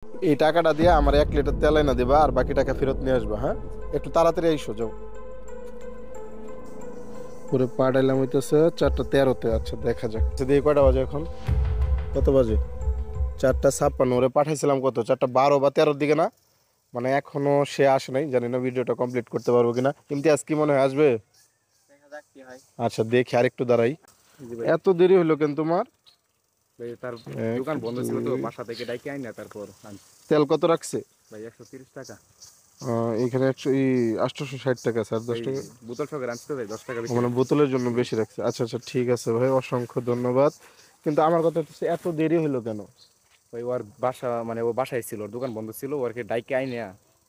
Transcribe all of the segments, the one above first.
এই টাকাটা দিয়ে আমার 1 লিটার তেল এনে দিবা, আর বাকি টাকা ফেরত নিয়ে আসবা। হ্যাঁ, একটু তাড়াতাড়ি আইসো, যাও। পুরো পাঠাইলাম হইতেছে 4:13-তে। আচ্ছা, দেখা যাক। দিয়ে কয়টা বাজে এখন? কত বাজে? 4:56। ওরে পাঠাইছিলাম কত, 4:12 বা 13-র দিকে না? মানে এখনো সে আসে নাই, জানি না ভিডিওটা কমপ্লিট করতে পারবো কিনা। ইমতিয়াজ কি মনে হয় আসবে? দেখা যাক কি হয়। আচ্ছা, দেখি আর একটু দাঁড়াই। জি ভাই। এত দেরি হলো কেন তোমার? ভাই তার এক, দোকান বন্ধ ছিল তো, দুই। বাসা থেকে ডাইকে আইন না, তারপর আনছি। তেল কত রাখছে? ভাই 130 টাকা। এখানে 860 টাকা আছে, আর 10 ভাই টাকা। বোতল সহকারে আনছি তো ভাই, 10 টাকা বেশি মানে রাখছি। বোতলের জন্য জি। বেশি রাখছে। আচ্ছা আচ্ছা, ঠিক আছে ভাই, অসংখ্য ধন্যবাদ। কিন্তু আমার কথা হচ্ছে, এত দেরি হলো কেন? ভাই ওর বাসা মানে ও বাসায় ছিল, ওর দোকান বন্ধ ছিল, ওরকে ডাইকে আইনে।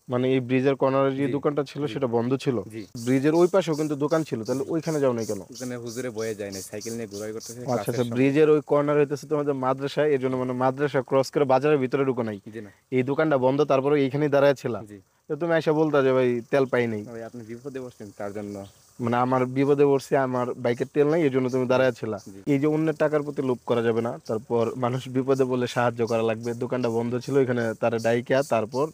মানে এই ব্রিজের কর্নারে যে জি দোকানটা ছিল জি সেটা বন্ধ ছিল? জি ব্রিজের ওই পাশেও কিন্তু দোকান ছিল, তাহলে জি। ওইখানে যাও নাই কেন? ওখানে হুজুরে বয়ে যায় না, সাইকেল নিয়ে ঘোরাঘুরি করতেছে আচ্ছা ক্লাসের আচ্ছা, সময়। ব্রিজের ওই কর্নার হইতেছে তোমাদের মাদ্রাসা, এর জন্য মানে মাদ্রাসা ক্রস করে বাজারের ভিতরে ঢুকো নাই। জি না। এই দোকানটা বন্ধ, তারপরে এইখানেই দাঁড়ায় ছিল। জি। তো তুমি এসে বলতা যে ভাই তেল পাই নাই। ভাই আপনি বিপদে বসছেন তার জন্য। মানে আমার বিপদে পড়ছি, আমার বাইকের তেল নাই, এই জন্য তুমি জি দাঁড়ায় ছিলা। জি এই যে অন্যের টাকার প্রতি লোভ করা যাবে না। তারপর মানুষ বিপদে বললে সাহায্য করা লাগবে। দোকানটা বন্ধ ছিল, এখানে তার ডাইকা, তারপর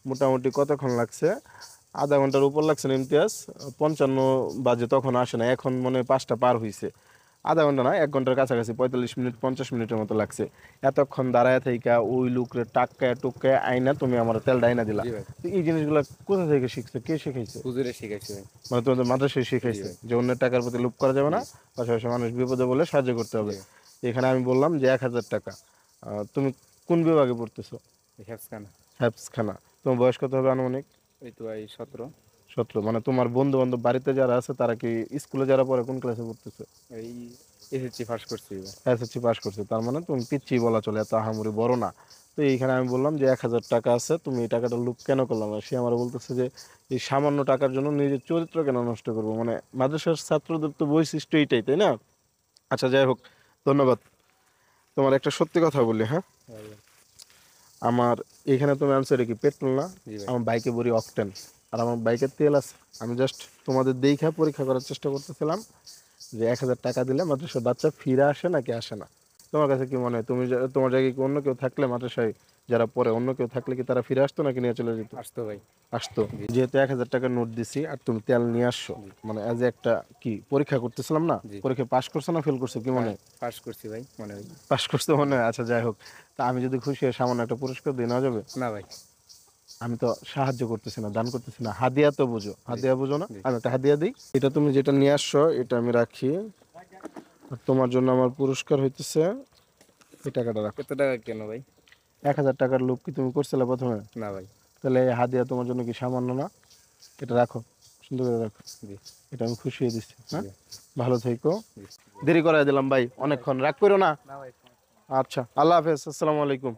মোটামুটি কতক্ষণ লাগছে? আধা ঘন্টার উপর লাগছে না ইমতিয়াজ? 55 বাজে, তখন আসে না। এখন মনে হয় 5টা পার হইছে। আধা ঘন্টা না, 1 ঘন্টার কাছাকাছি, 45 মিনিট 50 মিনিটের মতো লাগছে। এতক্ষণ দাঁড়ায় থাইকা ওই লোকরে টাক্কায় টুক্কায় আইনা তুমি আমার তেল ডাইনা দিলা। জি ভাই। তো এই জিনিসগুলো কোথা থেকে শিখছে, কে শিখাইছে? হুজুরে শিখাইছে ভাই। মানে তোমাদের মাদ্রাসায় জি শিখাইছে ভাই। যে অন্যের টাকার প্রতি লোভ করা যাবে না, জি পাশাপাশি মানুষ বিপদে বলে সাহায্য করতে জি হবে। ভাই। এখানে আমি বললাম যে 1,000 টাকা। তুমি কোন বিভাগে পড়তেছো? হেফসখানা। হ্যাপসখানা। তোমার বয়স কত হবে আনুমানিক? এই তো ভাই 17। 17। মানে তোমার বন্ধু বান্ধব বাড়িতে যারা আছে তারা কি স্কুলে যারা পড়ে কোন ক্লাসে পড়তেছে? এই এসএসসি পাস করছি এবার। এসএসসি পাস করছে, তার মানে তুমি পিচ্ছি বলা চলে, এত আহামরি বড় না। তো এইখানে আমি বললাম যে 1,000 টাকা আছে, তুমি এই টাকাটা লুপ কেন করলাম? আর সে আমার বলতেছে যে এই সামান্য টাকার জন্য নিজের চরিত্র কেন নষ্ট করবো? মানে মাদ্রাসার ছাত্রদের তো বৈশিষ্ট্য এইটাই, তাই না? আচ্ছা, যাই হোক, ধন্যবাদ। তোমার একটা সত্যি কথা বলি, হ্যাঁ? ভাই ভাই। আমার এখানে তুমি আনছো কি পেট্রোল না? জি ভাই। আমার বাইকে ভরি অকটেন, আর আমার বাইকের তেল আছে। আমি জাস্ট তোমাদের দেখা পরীক্ষা করার চেষ্টা করতেছিলাম যে 1,000 টাকা দিলে মাদ্রাসার বাচ্চা ফিরে আসে নাকি আসে না। তোমার কাছে কি মনে হয়, তুমি তোমার জায়গায় কি অন্য কেউ থাকলে, মাদ্রাসায় যারা পড়ে অন্য কেউ থাকলে কি তারা ফিরে আসতো নাকি নিয়ে চলে যেত? আসতো ভাই। আসতো। জি যেহেতু 1,000 টাকার নোট দিছি আর তুমি তেল নিয়ে আসছো, জি মানে অ্যাজ একটা কি পরীক্ষা করতেছিলাম না? জি। পরীক্ষা পাশ করছো না ফেল করছো কি মনে হয়? পাস করছি ভাই মনে হয়। পাশ করছো মনে জি। হয়। আচ্ছা, যাই হোক। তা আমি যদি খুশি হয়ে সামান্য একটা পুরস্কার দিয়ে নেওয়া যাবে? না ভাই। আমি তো সাহায্য করতেছি না, দান করতেছি না, হাদিয়া তো বুঝো, জি হাদিয়া বুঝো না? জি। আমি একটা হাদিয়া দিই। এটা তুমি যেটা নিয়ে আসছো এটা আমি রাখি, আর তোমার জন্য আমার পুরস্কার হইতেছে এই টাকাটা রাখো। কত টাকা কেন ভাই? 1,000 টাকার লোভ কি তুমি করছিলে প্রথমে? না ভাই। তাহলে এই হাদিয়া তোমার জন্য কি সামান্য না? এটা রাখো, সুন্দর করে রাখো। জি এটা আমি খুশি হয়ে দিচ্ছি, হ্যাঁ? জি ভালো থেকো। জি। দেরি করাই দিলাম ভাই, না ভাই। অনেকক্ষণ রাগ করো না। না ভাই। আচ্ছা, আল্লাহ হাফেজ, আসসালামু আলাইকুম।